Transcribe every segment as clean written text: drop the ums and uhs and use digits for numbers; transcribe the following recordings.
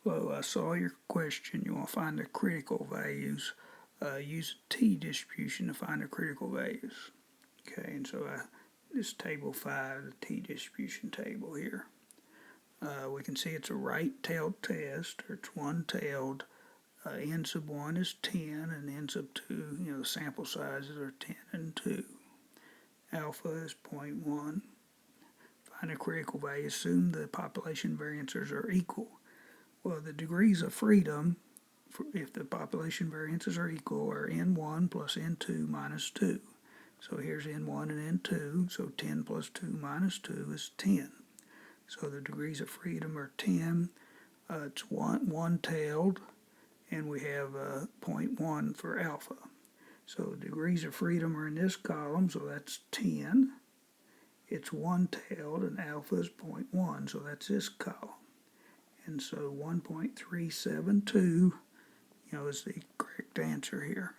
Well, I saw your question. You want to find the critical values. Use a t-distribution to find the critical values. Okay, and so this table 5, the t-distribution table here. We can see it's a right-tailed test, or it's one-tailed. N sub 1 is 10, and N sub 2, the sample sizes are 10 and 2. Alpha is 0.1. Find a critical value. Assume the population variances are equal. Well, the degrees of freedom, if the population variances are equal, are N1 plus N2 minus 2. So here's N1 and N2, so 10 plus 2 minus 2 is 10. So the degrees of freedom are 10. It's one-tailed, and we have 0.1 for alpha. So degrees of freedom are in this column, so that's 10. It's one-tailed, and alpha is 0.1, so that's this column. And so 1.372, is the correct answer here.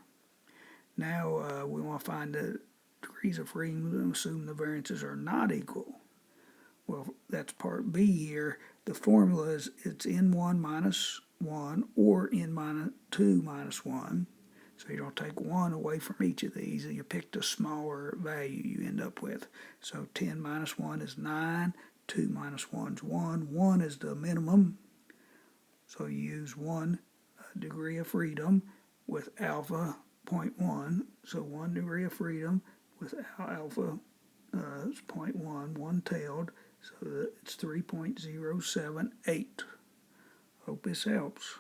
Now we want to find the degrees of freedom and assume the variances are not equal. Well, that's part B here. The formula is it's N1 minus 1 or N-2 minus 1. So you don't take 1 away from each of these. You pick the smaller value you end up with. So 10 minus 1 is 9. 2 minus 1 is 1. 1 is the minimum. So you use 1 degree of freedom with alpha 0.1. So 1 degree of freedom with alpha is 0.1, one-tailed. So it's 3.078. Hope this helps.